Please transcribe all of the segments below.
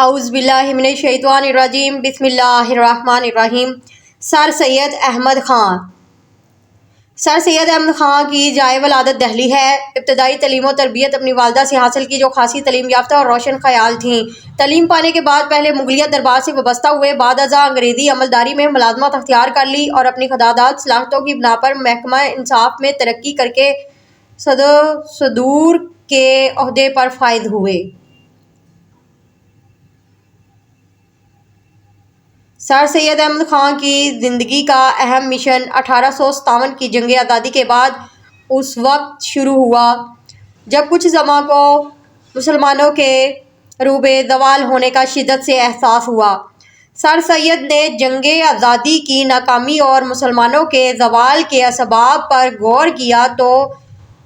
اعوذ باللہ من الشیطان الرجیم بسم اللہ الرحمن الرحیم۔ سر سید احمد خان کی جائے ولادت دہلی ہے۔ ابتدائی تعلیم و تربیت اپنی والدہ سے حاصل کی جو خاصی تعلیم یافتہ اور روشن خیال تھیں۔ تعلیم پانے کے بعد پہلے مغلیہ دربار سے وابستہ ہوئے، بعد ازاں انگریزی عملداری میں ملازمت اختیار کر لی اور اپنی خداداد صلاحیتوں کی بنا پر محکمہ انصاف میں ترقی کر کے صدور کے عہدے پر فائز ہوئے۔ سر سید احمد خان کی زندگی کا اہم مشن 1857 کی جنگ آزادی کے بعد اس وقت شروع ہوا جب کچھ زماں کو مسلمانوں کے روبے زوال ہونے کا شدت سے احساس ہوا۔ سر سید نے جنگ آزادی کی ناکامی اور مسلمانوں کے زوال کے اسباب پر غور کیا تو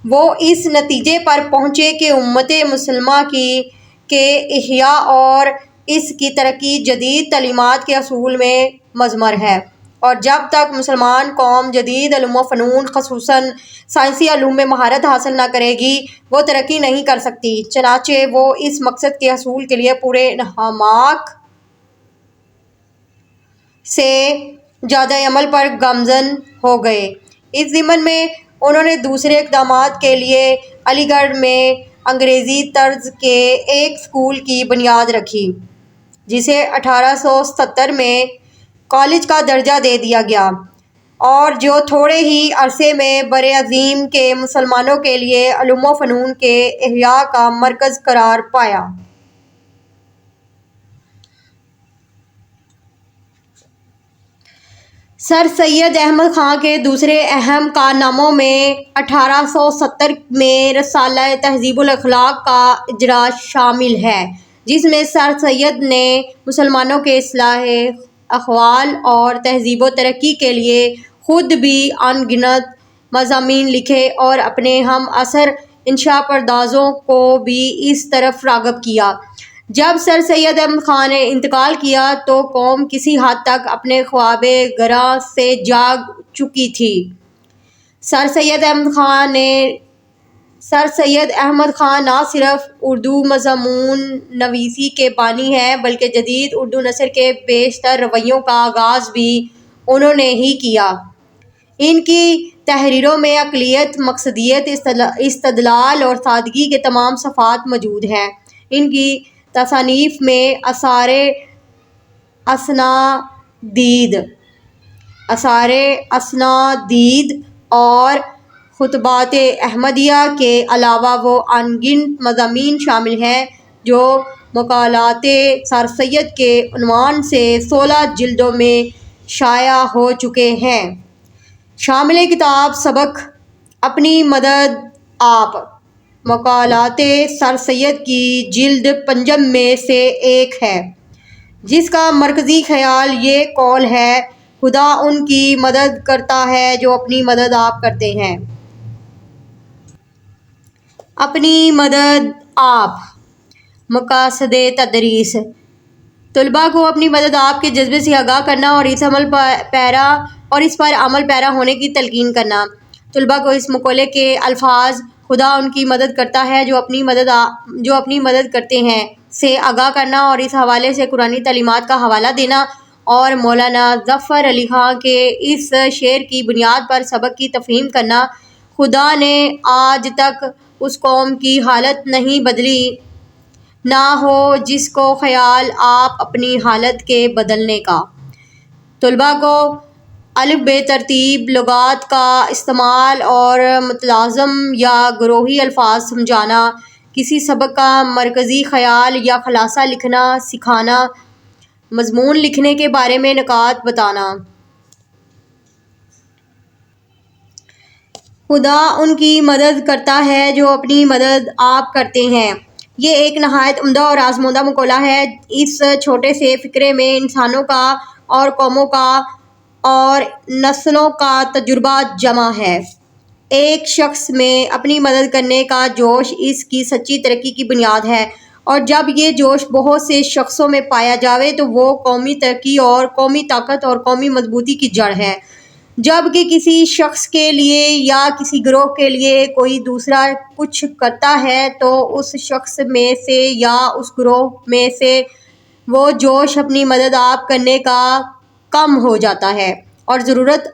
وہ اس نتیجے پر پہنچے کہ امت مسلمہ کے احیاء اور اس کی ترقی جدید تعلیمات کے اصول میں مضمر ہے، اور جب تک مسلمان قوم جدید علوم و فنون خصوصاً سائنسی علوم میں مہارت حاصل نہ کرے گی وہ ترقی نہیں کر سکتی۔ چنانچہ وہ اس مقصد کے حصول کے لیے پورے انہماک سے جادۂ عمل پر گامزن ہو گئے۔ اس ضمن میں انہوں نے دوسرے اقدامات کے لیے علی گڑھ میں انگریزی طرز کے ایک اسکول کی بنیاد رکھی جسے 1870 میں کالج کا درجہ دے دیا گیا اور جو تھوڑے ہی عرصے میں برعظیم کے مسلمانوں کے لیے علوم و فنون کے احیاء کا مرکز قرار پایا۔ سر سید احمد خان کے دوسرے اہم کارناموں میں 1870 میں رسالہ تہذیب الاخلاق کا اجرا شامل ہے، جس میں سر سید نے مسلمانوں کے اصلاح احوال اور تہذیب و ترقی کے لیے خود بھی ان گنت مضامین لکھے اور اپنے ہم عصر انشا پردازوں کو بھی اس طرف راغب کیا۔ جب سر سید احمد خان نے انتقال کیا تو قوم کسی حد تک اپنے خواب گراں سے جاگ چکی تھی۔ سر سید احمد خان نہ صرف اردو مضمون نویسی کے بانی ہیں بلکہ جدید اردو نثر کے بیشتر رویوں کا آغاز بھی انہوں نے ہی کیا۔ ان کی تحریروں میں عقلیت، مقصدیت، استدلال اور سادگی کے تمام صفات موجود ہیں۔ ان کی تصانیف میں آثار اسانید اور خطبات احمدیہ کے علاوہ وہ ان گنت مضامین شامل ہیں جو مقالات سر سید کے عنوان سے 16 جلدوں میں شائع ہو چکے ہیں۔ شامل کتاب سبق اپنی مدد آپ مقالات سر سید کی جلد پنجم میں سے ایک ہے، جس کا مرکزی خیال یہ قول ہے: خدا ان کی مدد کرتا ہے جو اپنی مدد آپ کرتے ہیں۔ اپنی مدد آپ مقاصد تدریس طلباء کو اپنی مدد آپ کے جذبے سے آگاہ کرنا اور اس پر عمل پیرا ہونے کی تلقین کرنا۔ طلباء کو اس مقولے کے الفاظ خدا ان کی مدد کرتا ہے جو اپنی مدد کرتے ہیں سے آگاہ کرنا اور اس حوالے سے قرآنی تعلیمات کا حوالہ دینا اور مولانا ظفر علی خان کے اس شعر کی بنیاد پر سبق کی تفہیم کرنا: خدا نے آج تک اس قوم کی حالت نہیں بدلی نہ ہو جس کو خیال آپ اپنی حالت کے بدلنے کا۔ طلباء کو الف بے ترتیب لغات کا استعمال اور متلازم یا گروہی الفاظ سمجھانا، کسی سبق کا مرکزی خیال یا خلاصہ لکھنا سکھانا، مضمون لکھنے کے بارے میں نکات بتانا۔ خدا ان کی مدد کرتا ہے جو اپنی مدد آپ کرتے ہیں، یہ ایک نہایت عمدہ اور آزمودہ مقولہ ہے۔ اس چھوٹے سے فقرے میں انسانوں کا اور قوموں کا اور نسلوں کا تجربہ جمع ہے۔ ایک شخص میں اپنی مدد کرنے کا جوش اس کی سچی ترقی کی بنیاد ہے، اور جب یہ جوش بہت سے شخصوں میں پایا جاوے تو وہ قومی ترقی اور قومی طاقت اور قومی مضبوطی کی جڑ ہے۔ جب کہ کسی شخص کے لیے یا کسی گروہ کے لیے کوئی دوسرا کچھ کرتا ہے تو اس شخص میں سے یا اس گروہ میں سے وہ جوش اپنی مدد آپ کرنے کا کم ہو جاتا ہے اور ضرورت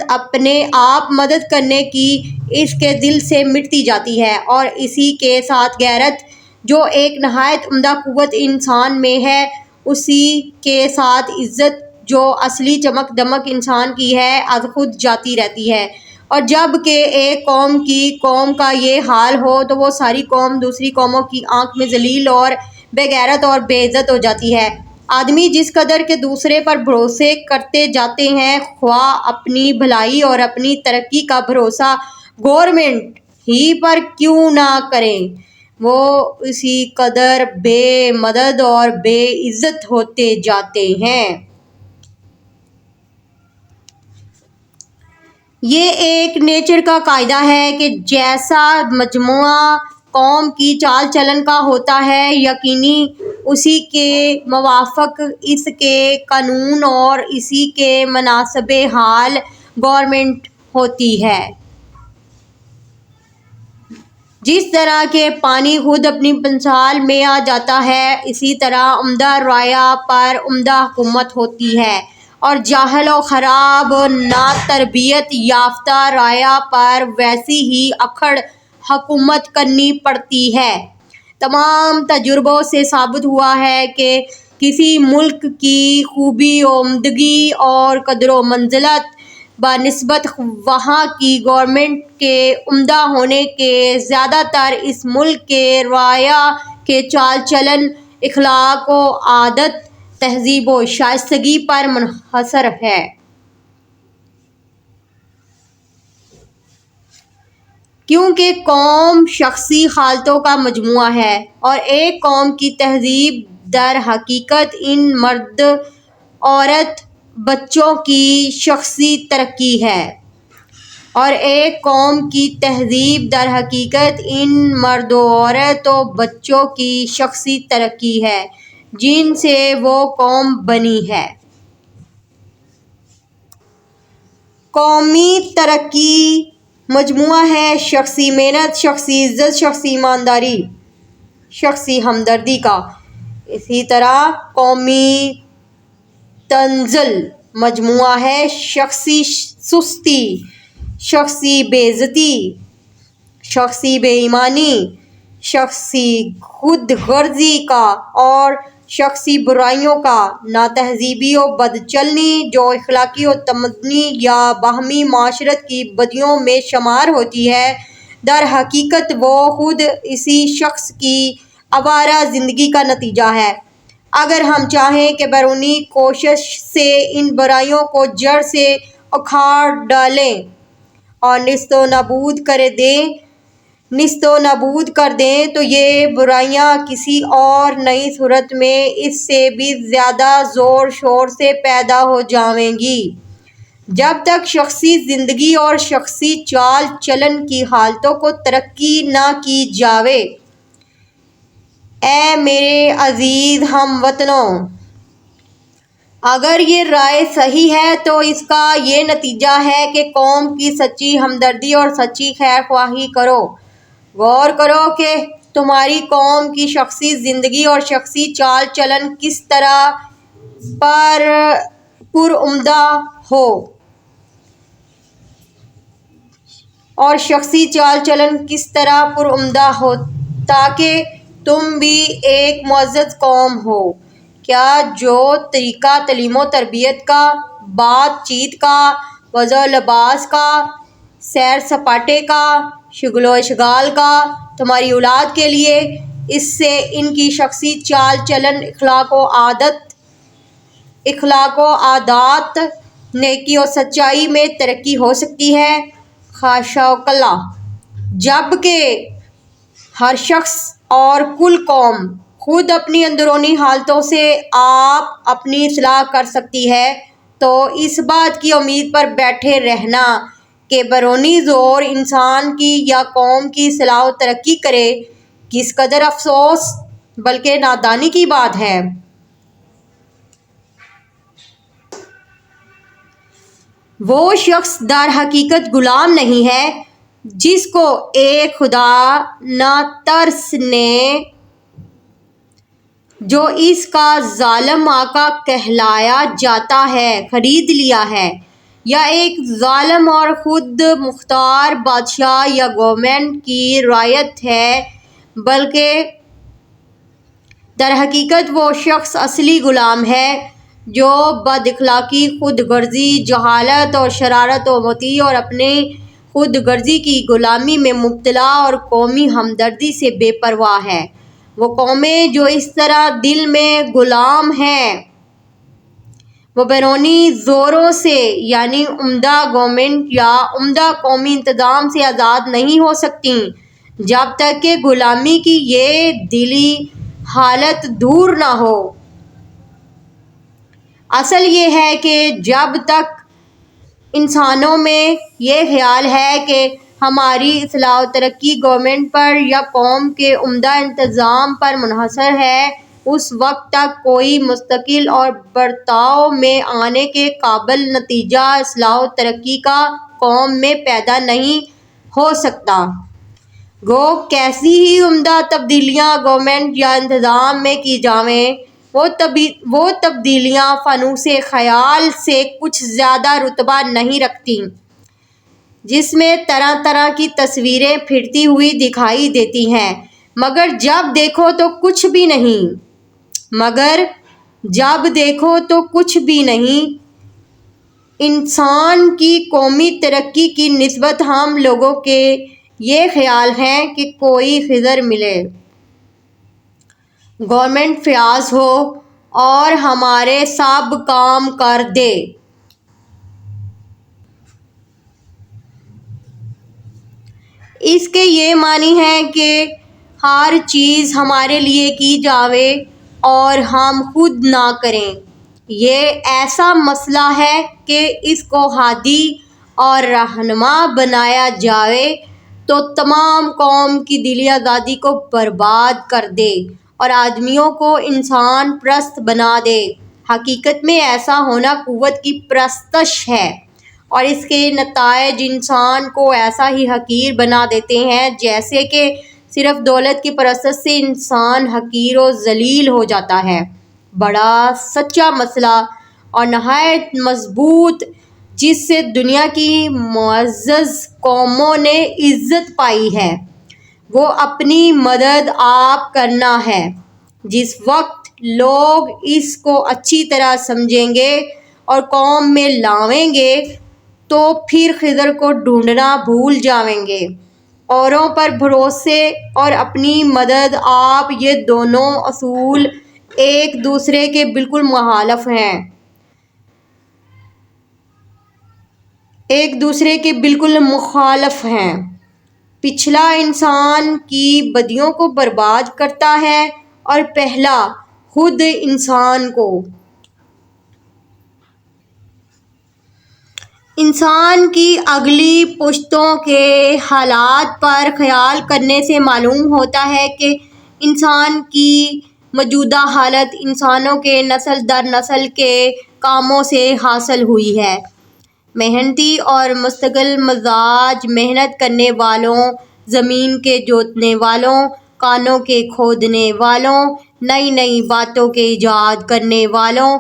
اپنے آپ مدد کرنے کی اس کے دل سے مٹتی جاتی ہے، اور اسی کے ساتھ غیرت جو ایک نہایت عمدہ قوت انسان میں ہے، اسی کے ساتھ عزت جو اصلی چمک دمک انسان کی ہے، از خود جاتی رہتی ہے۔ اور جب کہ ایک قوم کا یہ حال ہو تو وہ ساری قوم دوسری قوموں کی آنکھ میں ذلیل اور بے غیرت اور بے عزت ہو جاتی ہے۔ آدمی جس قدر کے دوسرے پر بھروسے کرتے جاتے ہیں، خواہ اپنی بھلائی اور اپنی ترقی کا بھروسہ گورنمنٹ ہی پر کیوں نہ کریں، وہ اسی قدر بے مدد اور بے عزت ہوتے جاتے ہیں۔ یہ ایک نیچر کا قاعدہ ہے کہ جیسا مجموعہ قوم کی چال چلن کا ہوتا ہے، یقینی اسی کے موافق اس کے قانون اور اسی کے مناسب حال گورنمنٹ ہوتی ہے۔ جس طرح کہ پانی خود اپنی مثال میں آ جاتا ہے، اسی طرح عمدہ رعایا پر عمدہ حکومت ہوتی ہے، اور جاہل و خراب ناتربیت یافتہ رعایا پر ویسی ہی اکڑ حکومت کرنی پڑتی ہے۔ تمام تجربوں سے ثابت ہوا ہے کہ کسی ملک کی خوبی و عمدگی اور قدر و منزلت بنسبت وہاں کی گورنمنٹ کے عمدہ ہونے کے زیادہ تر اس ملک کے رعایا کے چال چلن، اخلاق و عادت، تہذیب و شائستگی پر منحصر ہے۔ کیونکہ قوم شخصی حالتوں کا مجموعہ ہے، اور ایک قوم کی تہذیب در حقیقت ان مرد عورت بچوں کی شخصی ترقی ہے، اور ایک قوم کی تہذیب در حقیقت ان مرد و عورت بچوں کی شخصی ترقی ہے جن سے وہ قوم بنی ہے۔ قومی ترقی مجموعہ ہے شخصی محنت، شخصی عزت، شخصی ایمانداری، شخصی ہمدردی کا۔ اسی طرح قومی تنزل مجموعہ ہے شخصی سستی، شخصی بے عزتی، شخصی بے ایمانی، شخصی خود غرضی کا اور شخصی برائیوں کا، ناتہذیبی و بد چلنی جو اخلاقی و تمدنی یا باہمی معاشرت کی بدیوں میں شمار ہوتی ہے، در حقیقت وہ خود اسی شخص کی آوارہ زندگی کا نتیجہ ہے۔ اگر ہم چاہیں کہ بیرونی کوشش سے ان برائیوں کو جڑ سے اکھاڑ ڈالیں اور نیست و نابود کر دیں تو یہ برائیاں کسی اور نئی صورت میں اس سے بھی زیادہ زور شور سے پیدا ہو جائیں گی۔ جب تک شخصی زندگی اور شخصی چال چلن کی حالتوں کو ترقی نہ کی جائے، اے میرے عزیز ہم وطنوں، اگر یہ رائے صحیح ہے تو اس کا یہ نتیجہ ہے کہ قوم کی سچی ہمدردی اور سچی خیر خواہی کرو۔ غور کرو کہ تمہاری قوم کی شخصی زندگی اور شخصی چال چلن کس طرح پرعمدہ ہو، اور شخصی چال چلن کس طرح پرعمدہ ہو تاکہ تم بھی ایک معزز قوم ہو۔ کیا جو طریقہ تعلیم و تربیت کا، بات چیت کا، وضع و لباس کا، سیر سپاٹے کا، شغل و اشغال کا تمہاری اولاد کے لیے، اس سے ان کی شخصی چال چلن، اخلاق و عادات، نیکی و سچائی میں ترقی ہو سکتی ہے؟ حاشا و کلا! جبکہ ہر شخص اور کل قوم خود اپنی اندرونی حالتوں سے آپ اپنی اصلاح کر سکتی ہے، تو اس بات کی امید پر بیٹھے رہنا کہ بیرونی زور انسان کی یا قوم کی اصلاح و ترقی کرے، کس قدر افسوس بلکہ نادانی کی بات ہے۔ وہ شخص در حقیقت غلام نہیں ہے جس کو ایک خدا نہ ترس نے جو اس کا ظالم آقا کہلایا جاتا ہے خرید لیا ہے، یا ایک ظالم اور خود مختار بادشاہ یا گورنمنٹ کی رعایت ہے، بلکہ در حقیقت وہ شخص اصلی غلام ہے جو بد اخلاقی، خود غرضی، جہالت اور شرارت امتی اور اپنے خود غرضی کی غلامی میں مبتلا اور قومی ہمدردی سے بے پرواہ ہے۔ وہ قومیں جو اس طرح دل میں غلام ہیں، وہ بیرونی زوروں سے یعنی عمدہ گورنمنٹ یا عمدہ قومی انتظام سے آزاد نہیں ہو سکتیں جب تک کہ غلامی کی یہ دلی حالت دور نہ ہو۔ اصل یہ ہے کہ جب تک انسانوں میں یہ خیال ہے کہ ہماری اصلاح و ترقی گورنمنٹ پر یا قوم کے عمدہ انتظام پر منحصر ہے، اس وقت تک کوئی مستقل اور برتاؤ میں آنے کے قابل نتیجہ اصلاح و ترقی کا قوم میں پیدا نہیں ہو سکتا۔ گو کیسی ہی عمدہ تبدیلیاں گورنمنٹ یا انتظام میں کی جائیں، وہ تبدیلیاں فانوس خیال سے کچھ زیادہ رتبہ نہیں رکھتیں، جس میں طرح طرح کی تصویریں پھرتی ہوئی دکھائی دیتی ہیں، مگر جب دیکھو تو کچھ بھی نہیں۔ انسان کی قومی ترقی کی نسبت ہم لوگوں کے یہ خیال ہے کہ کوئی خضر ملے، گورنمنٹ فیاض ہو اور ہمارے سب کام کر دے۔ اس کے یہ معنی ہے کہ ہر چیز ہمارے لیے کی جائے اور ہم خود نہ کریں۔ یہ ایسا مسئلہ ہے کہ اس کو ہادی اور رہنما بنایا جائے تو تمام قوم کی دلی آزادی کو برباد کر دے اور آدمیوں کو انسان پرست بنا دے۔ حقیقت میں ایسا ہونا قوت کی پرستش ہے اور اس کے نتائج انسان کو ایسا ہی حقیر بنا دیتے ہیں جیسے کہ صرف دولت کی پرستش سے انسان حقیر و ذلیل ہو جاتا ہے۔ بڑا سچا مسئلہ اور نہایت مضبوط، جس سے دنیا کی معزز قوموں نے عزت پائی ہے، وہ اپنی مدد آپ کرنا ہے۔ جس وقت لوگ اس کو اچھی طرح سمجھیں گے اور قوم میں لائیں گے تو پھر خضر کو ڈھونڈنا بھول جائیں گے۔ اوروں پر بھروسے اور اپنی مدد آپ، یہ دونوں اصول ایک دوسرے کے بالکل مخالف ہیں۔ پچھلا انسان کی بدیوں کو برباد کرتا ہے اور پہلا خود انسان کو۔ انسان کی اگلی پشتوں کے حالات پر خیال کرنے سے معلوم ہوتا ہے کہ انسان کی موجودہ حالت انسانوں کے نسل در نسل کے کاموں سے حاصل ہوئی ہے۔ محنتی اور مستقل مزاج، محنت کرنے والوں، زمین کے جوتنے والوں، کانوں کے کھودنے والوں، نئی نئی باتوں کے ایجاد کرنے والوں،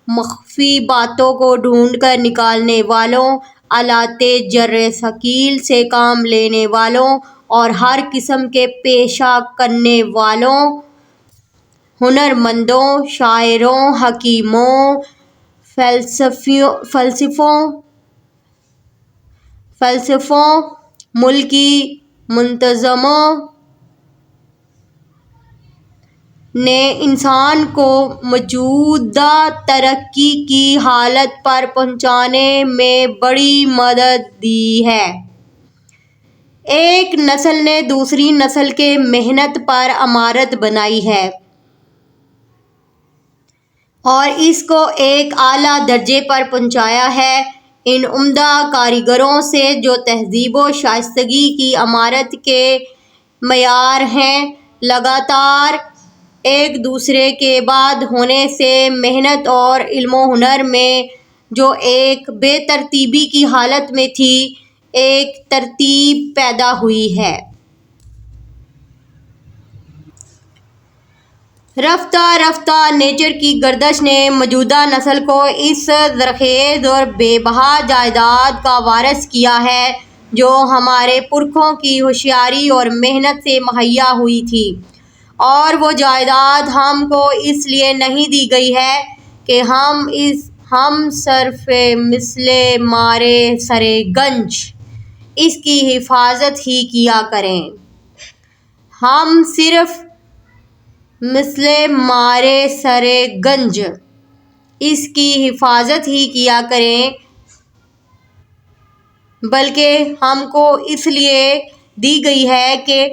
مخفی باتوں کو ڈھونڈ کر نکالنے والوں، آلات جر ثقیل سے کام لینے والوں اور ہر قسم کے پیشہ کرنے والوں، ہنرمندوں، شاعروں، حکیموں، فلاسفوں، ملکی منتظموں نے انسان کو موجودہ ترقی کی حالت پر پہنچنے میں بڑی مدد دی ہے۔ ایک نسل نے دوسری نسل کے محنت پر عمارت بنائی ہے اور اس کو ایک اعلیٰ درجے پر پہنچایا ہے۔ ان عمدہ کاریگروں سے جو تہذیب و شائستگی کی عمارت کے معیار ہیں، لگاتار ایک دوسرے کے بعد ہونے سے محنت اور علم و ہنر میں جو ایک بے ترتیبی کی حالت میں تھی، ایک ترتیب پیدا ہوئی ہے۔ رفتہ رفتہ نیچر کی گردش نے موجودہ نسل کو اس زرخیز اور بے بہا جائیداد کا وارث کیا ہے جو ہمارے پرکھوں کی ہوشیاری اور محنت سے مہیا ہوئی تھی، اور وہ جائیداد ہم کو اس لیے نہیں دی گئی ہے کہ ہم صرف مثل مارے سرے گنج اس کی حفاظت ہی کیا کریں۔ ہم صرف مثل مارے سرے گنج اس کی حفاظت ہی کیا کریں، بلکہ ہم کو اس لیے دی گئی ہے کہ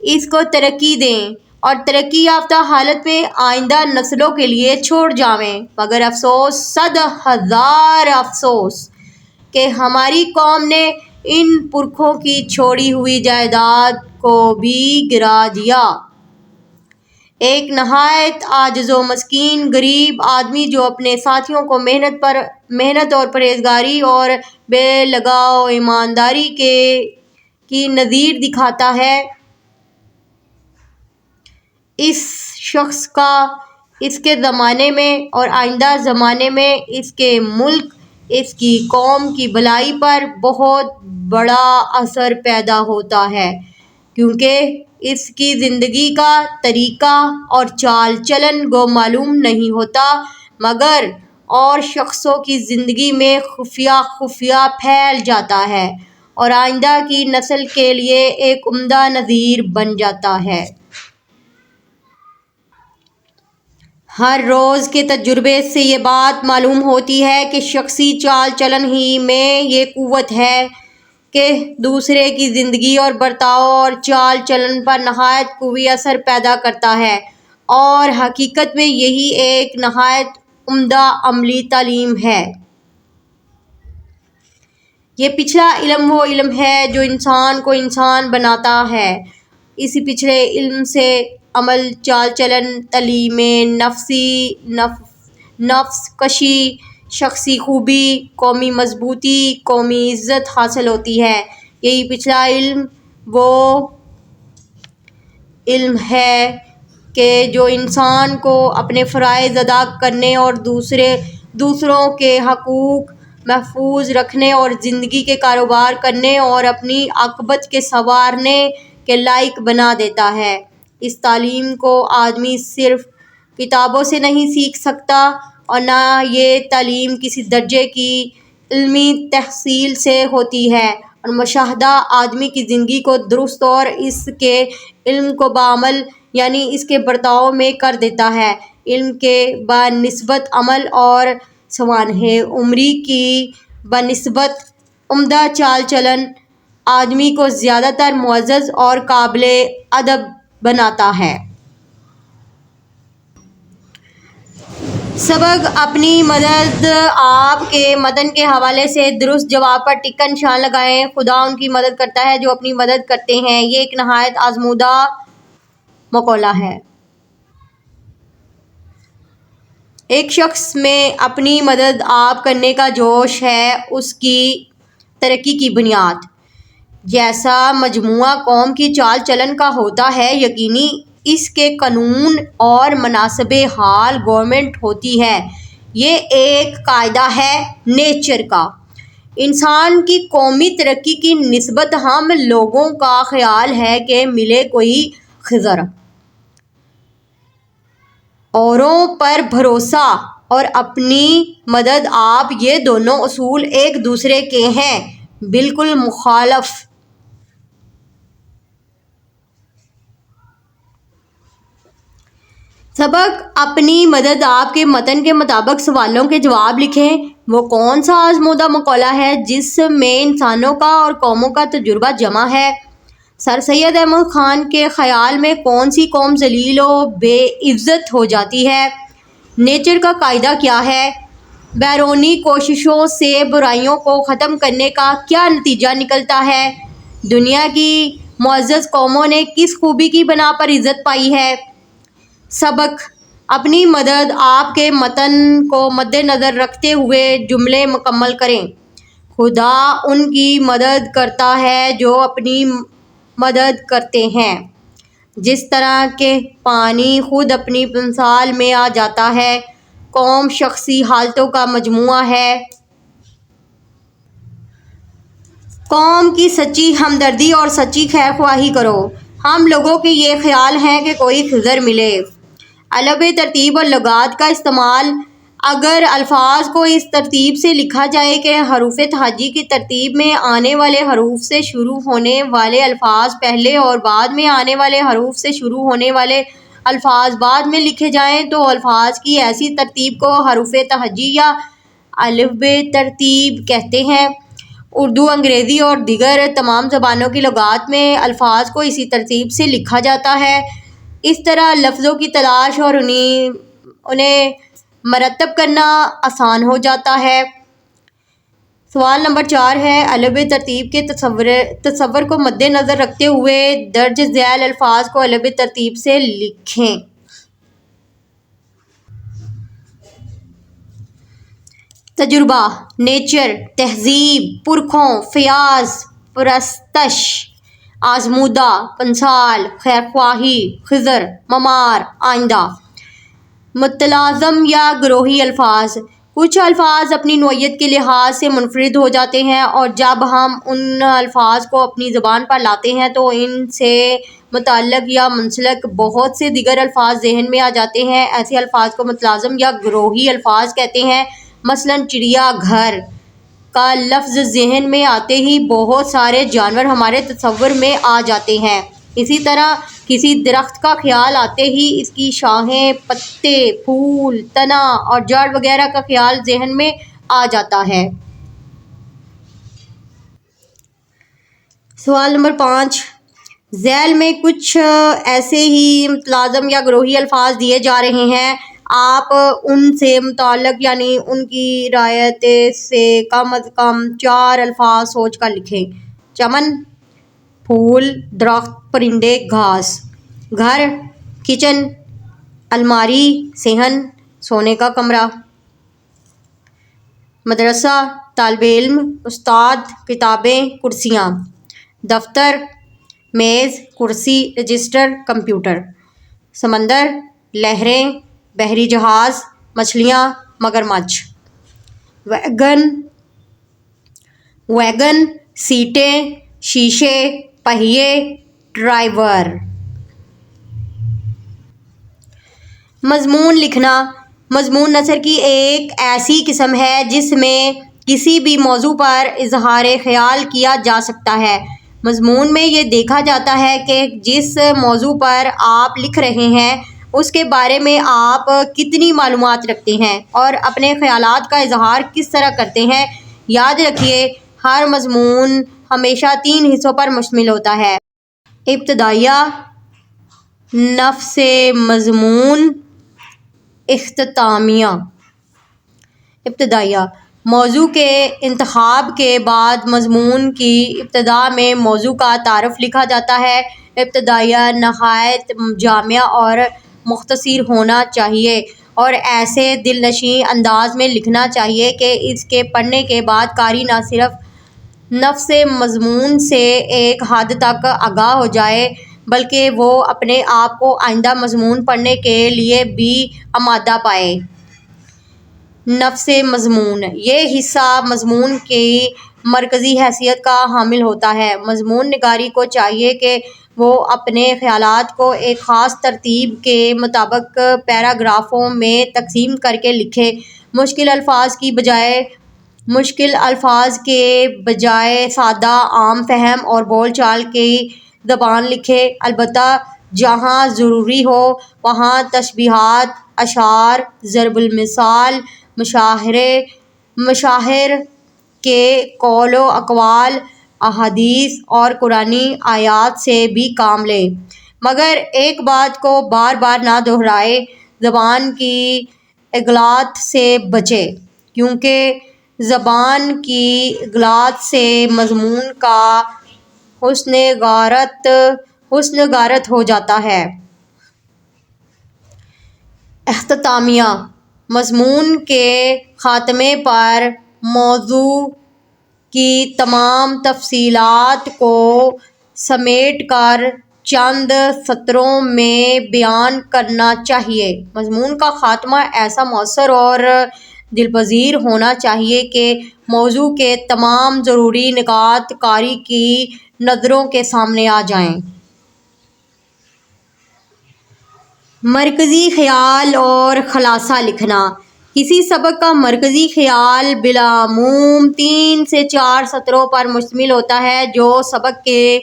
اس کو ترقی دیں اور ترقی یافتہ حالت میں آئندہ نسلوں کے لیے چھوڑ جاویں۔ مگر افسوس، صد ہزار افسوس کہ ہماری قوم نے ان پرکھوں کی چھوڑی ہوئی جائیداد کو بھی گرا دیا۔ ایک نہایت عاجز و مسکین غریب آدمی جو اپنے ساتھیوں کو محنت اور پرہیزگاری اور بے لگاؤ ایمانداری کی نظیر دکھاتا ہے، اس شخص کا اس کے زمانے میں اور آئندہ زمانے میں اس کے ملک، اس کی قوم کی بھلائی پر بہت بڑا اثر پیدا ہوتا ہے، کیونکہ اس کی زندگی کا طریقہ اور چال چلن گو معلوم نہیں ہوتا، مگر اور شخصوں کی زندگی میں خفیہ خفیہ پھیل جاتا ہے اور آئندہ کی نسل کے لیے ایک عمدہ نظیر بن جاتا ہے۔ ہر روز کے تجربے سے یہ بات معلوم ہوتی ہے کہ شخصی چال چلن ہی میں یہ قوت ہے کہ دوسرے کی زندگی اور برتاؤ اور چال چلن پر نہایت قوی اثر پیدا کرتا ہے، اور حقیقت میں یہی ایک نہایت عمدہ عملی تعلیم ہے۔ یہ پچھلا علم وہ علم ہے جو انسان کو انسان بناتا ہے۔ اسی پچھلے علم سے عمل، چال چلن، تعلیم نفس کشی، شخصی خوبی، قومی مضبوطی، قومی عزت حاصل ہوتی ہے۔ یہی پچھلا علم وہ علم ہے کہ جو انسان کو اپنے فرائض ادا کرنے اور دوسروں کے حقوق محفوظ رکھنے اور زندگی کے کاروبار کرنے اور اپنی عاقبت کے سنوارنے کے لائق بنا دیتا ہے۔ اس تعلیم کو آدمی صرف کتابوں سے نہیں سیکھ سکتا، اور نہ یہ تعلیم کسی درجے کی علمی تحصیل سے ہوتی ہے، اور مشاہدہ آدمی کی زندگی کو درست اور اس کے علم کو بعمل یعنی اس کے برتاؤ میں کر دیتا ہے۔ علم کے بنسبت عمل اور سوانح عمری کی بنسبت عمدہ چال چلن آدمی کو زیادہ تر معزز اور قابل ادب بناتا ہے۔ سبق اپنی مدد آپ کے متن کے حوالے سے درست جواب پر ٹک کا نشان لگائیں۔ خدا ان کی مدد کرتا ہے جو اپنی مدد کرتے ہیں۔ یہ ایک نہایت آزمودہ مقولہ ہے۔ ایک شخص میں اپنی مدد آپ کرنے کا جوش ہے اس کی ترقی کی بنیاد۔ جیسا مجموعہ قوم کی چال چلن کا ہوتا ہے، یقینی اس کے قانون اور مناسب حال گورنمنٹ ہوتی ہے۔ یہ ایک قاعدہ ہے نیچر کا۔ انسان کی قومی ترقی کی نسبت ہم لوگوں کا خیال ہے کہ ملے کوئی خضر، اوروں پر بھروسہ اور اپنی مدد آپ، یہ دونوں اصول ایک دوسرے کے ہیں بالکل مخالف۔ سبق اپنی مدد آپ کے متن کے مطابق سوالوں کے جواب لکھیں۔ وہ کون سا آزمودہ مقولہ ہے جس میں انسانوں کا اور قوموں کا تجربہ جمع ہے؟ سر سید احمد خان کے خیال میں کون سی قوم ذلیل و بے عزت ہو جاتی ہے؟ نیچر کا قاعدہ کیا ہے؟ بیرونی کوششوں سے برائیوں کو ختم کرنے کا کیا نتیجہ نکلتا ہے؟ دنیا کی معزز قوموں نے کس خوبی کی بنا پر عزت پائی ہے؟ سبق اپنی مدد آپ کے متن کو مد نظر رکھتے ہوئے جملے مکمل کریں۔ خدا ان کی مدد کرتا ہے جو اپنی مدد کرتے ہیں۔ جس طرح کہ پانی خود اپنی مثال میں آ جاتا ہے۔ قوم شخصی حالتوں کا مجموعہ ہے۔ قوم کی سچی ہمدردی اور سچی خیر خواہی کرو۔ ہم لوگوں کے یہ خیال ہے کہ کوئی خضر ملے۔ الف ب ترتیب اور لغات کا استعمال۔ اگر الفاظ کو اس ترتیب سے لکھا جائے کہ حروف تہجی کی ترتیب میں آنے والے حروف سے شروع ہونے والے الفاظ پہلے اور بعد میں آنے والے حروف سے شروع ہونے والے الفاظ بعد میں لکھے جائیں تو الفاظ کی ایسی ترتیب کو حروف تہجی یا الف ب ترتیب کہتے ہیں۔ اردو، انگریزی اور دیگر تمام زبانوں کی لغات میں الفاظ کو اسی ترتیب سے لکھا جاتا ہے۔ اس طرح لفظوں کی تلاش اور انہیں مرتب کرنا آسان ہو جاتا ہے۔ سوال نمبر 4 ہے، الف ب ترتیب کے تصور کو مد نظر رکھتے ہوئے درج ذیل الفاظ کو الف ب ترتیب سے لکھیں۔ تجربہ، نیچر، تہذیب، پرکھوں، فیاض، پرستش، آزمودہ، پنسال، خیرخواہی، خضر، ممار، آئندہ۔ متلازم یا گروہی الفاظ۔ کچھ الفاظ اپنی نوعیت کے لحاظ سے منفرد ہو جاتے ہیں اور جب ہم ان الفاظ کو اپنی زبان پر لاتے ہیں تو ان سے متعلق یا منسلک بہت سے دیگر الفاظ ذہن میں آ جاتے ہیں۔ ایسے الفاظ کو متلازم یا گروہی الفاظ کہتے ہیں۔ مثلاً چڑیا گھر کا لفظ ذہن میں آتے ہی بہت سارے جانور ہمارے تصور میں آ جاتے ہیں۔ اسی طرح کسی درخت کا خیال آتے ہی اس کی شاخیں، پتے، پھول، تنا اور جڑ وغیرہ کا خیال ذہن میں آ جاتا ہے۔ سوال نمبر 5، ذیل میں کچھ ایسے ہی متلازم یا گروہی الفاظ دیے جا رہے ہیں۔ آپ ان سے متعلق یعنی ان کی رعایت سے کم از کم 4 الفاظ سوچ کر لکھیں۔ چمن، پھول، درخت، پرندے، گھاس۔ گھر، کچن، الماری، صحن، سونے کا کمرہ۔ مدرسہ، طالب علم، استاد، کتابیں، کرسیاں۔ دفتر، میز، کرسی، رجسٹر، کمپیوٹر۔ سمندر، لہریں، بحری جہاز، مچھلیاں، مگرمچھ۔ ویگن، سیٹیں، شیشے، پہیے، ڈرائیور۔ مضمون لکھنا۔ مضمون نثر کی ایک ایسی قسم ہے جس میں کسی بھی موضوع پر اظہار خیال کیا جا سکتا ہے۔ مضمون میں یہ دیکھا جاتا ہے کہ جس موضوع پر آپ لکھ رہے ہیں اس کے بارے میں آپ کتنی معلومات رکھتے ہیں اور اپنے خیالات کا اظہار کس طرح کرتے ہیں۔ یاد رکھیے، ہر مضمون ہمیشہ 3 حصوں پر مشتمل ہوتا ہے: ابتدائیہ، نفس مضمون، اختتامیہ۔ ابتدائیہ، موضوع کے انتخاب کے بعد مضمون کی ابتدا میں موضوع کا تعارف لکھا جاتا ہے۔ ابتدائیہ نہایت جامع اور مختصر ہونا چاہیے اور ایسے دلنشین انداز میں لکھنا چاہیے کہ اس کے پڑھنے کے بعد قاری نہ صرف نفس مضمون سے ایک حد تک آگاہ ہو جائے بلکہ وہ اپنے آپ کو آئندہ مضمون پڑھنے کے لیے بھی آمادہ پائے۔ نفس مضمون، یہ حصہ مضمون کی مرکزی حیثیت کا حامل ہوتا ہے۔ مضمون نگاری کو چاہیے کہ وہ اپنے خیالات کو ایک خاص ترتیب کے مطابق پیراگرافوں میں تقسیم کر کے لکھے۔ مشکل الفاظ کے بجائے سادہ، عام فہم اور بول چال کی زبان لکھے۔ البتہ جہاں ضروری ہو وہاں تشبیہات، اشعار، ضرب المثال، مشاہیر کے قول و اقوال، احادیث اور قرآنی آیات سے بھی کام لیں، مگر ایک بات کو بار بار نہ دہرائے: زبان کی اغلاط سے بچے، کیونکہ زبان کی اغلاط سے مضمون کا حسن غارت ہو جاتا ہے۔ اختتامیہ، مضمون کے خاتمے پر موضوع کی تمام تفصیلات کو سمیٹ کر چند سطروں میں بیان کرنا چاہیے۔ مضمون کا خاتمہ ایسا مؤثر اور دلپذیر ہونا چاہیے کہ موضوع کے تمام ضروری نکات قاری کی نظروں کے سامنے آ جائیں۔ مرکزی خیال اور خلاصہ لکھنا۔ کسی سبق کا مرکزی خیال بالعموم 3 سے 4 سطروں پر مشتمل ہوتا ہے، جو سبق کے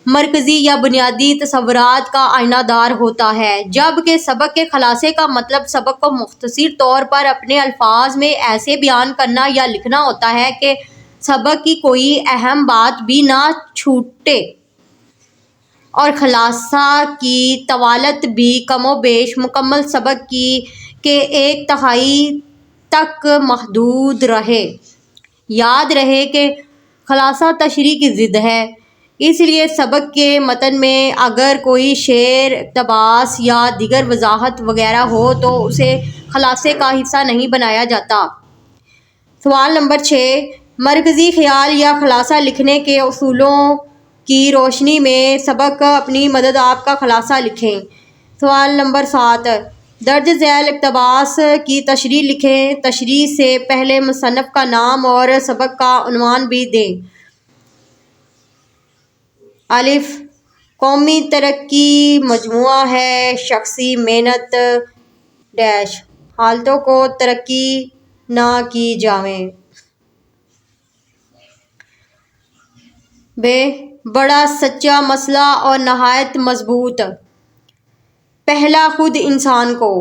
مرکزی یا بنیادی تصورات کا آئینہ دار ہوتا ہے، جبکہ سبق کے خلاصے کا مطلب سبق کو مختصر طور پر اپنے الفاظ میں ایسے بیان کرنا یا لکھنا ہوتا ہے کہ سبق کی کوئی اہم بات بھی نہ چھوٹے اور خلاصہ کی طوالت بھی کم و بیش مکمل سبق کے 1/3 تک محدود رہے۔ یاد رہے کہ خلاصہ تشریح کی ضد ہے، اس لیے سبق کے متن میں اگر کوئی شعر، اقتباس یا دیگر وضاحت وغیرہ ہو تو اسے خلاصے کا حصہ نہیں بنایا جاتا۔ سوال نمبر 6، مرکزی خیال یا خلاصہ لکھنے کے اصولوں کی روشنی میں سبق اپنی مدد آپ کا خلاصہ لکھیں۔ سوال نمبر 7، درج ذیل اقتباس کی تشریح لکھیں۔ تشریح سے پہلے مصنف کا نام اور سبق کا عنوان بھی دیں۔ الف، قومی ترقی مجموعہ ہے شخصی محنت حالتوں کو ترقی نہ کی جائے۔ ب، بڑا سچا مسئلہ اور نہایت مضبوط۔ پہلا، خود انسان کو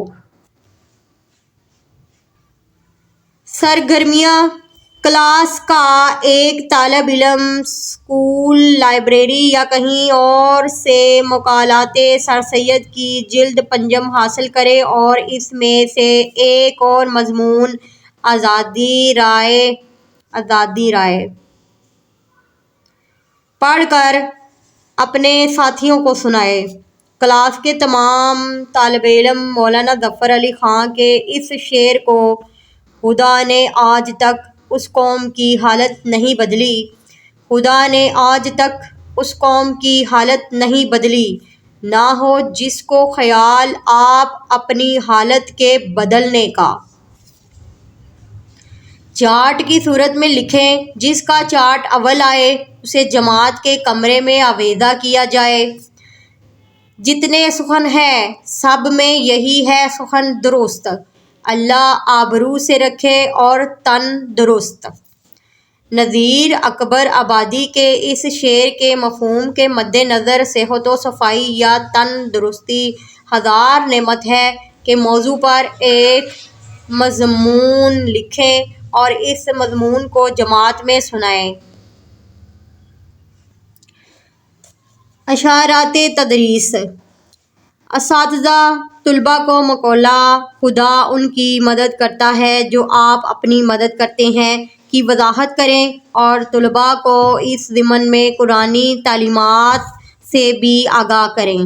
سرگرمیاں۔ کلاس کا ایک طالب علم اسکول، لائبریری یا کہیں اور سے مقالات سر سید کی جلد پنجم حاصل کرے اور اس میں سے ایک اور مضمون آزادی رائے پڑھ کر اپنے ساتھیوں کو سنائے۔ کلاس کے تمام طالب علم مولانا ظفر علی خاں کے اس شعر کو خدا نے آج تک اس قوم کی حالت نہیں بدلی، خدا نے آج تک اس قوم کی حالت نہیں بدلی، نہ ہو جس کو خیال آپ اپنی حالت کے بدلنے کا۔ چارٹ کی صورت میں لکھیں، جس کا چارٹ اول آئے اسے جماعت کے کمرے میں آویزاں کیا جائے۔ جتنے سخن ہیں سب میں یہی ہے سخن درست، اللہ آبرو سے رکھے اور تن درست۔ نذیر اکبر آبادی کے اس شعر کے مفہوم کے مد نظر صحت و صفائی یا تن درستی ہزار نعمت ہے کے موضوع پر ایک مضمون لکھیں اور اس مضمون کو جماعت میں سنائیں۔ اشارات تدریس۔ اساتذہ طلباء کو مقولہ خدا ان کی مدد کرتا ہے جو آپ اپنی مدد کرتے ہیں کی وضاحت کریں اور طلباء کو اس ضمن میں قرآنی تعلیمات سے بھی آگاہ کریں۔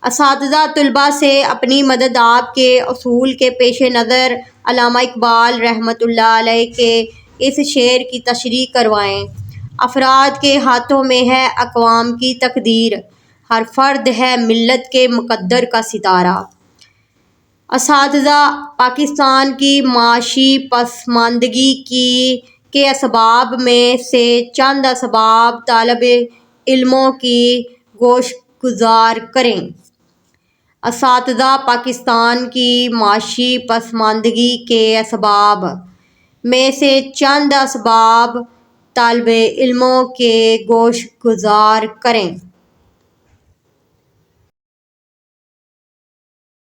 اساتذہ طلباء سے اپنی مدد آپ کے اصول کے پیش نظر علامہ اقبال رحمۃ اللہ علیہ کے اس شعر کی تشریح کروائیں۔ افراد کے ہاتھوں میں ہے اقوام کی تقدیر، ہر فرد ہے ملت کے مقدر کا ستارہ۔ اساتذہ پاکستان کی معاشی پسماندگی کے اسباب میں سے چند اسباب طالب علموں کی گوش گزار کریں۔ اساتذہ پاکستان کی معاشی پسماندگی کے اسباب میں سے چند اسباب طالب علموں کے گوش گزار کریں۔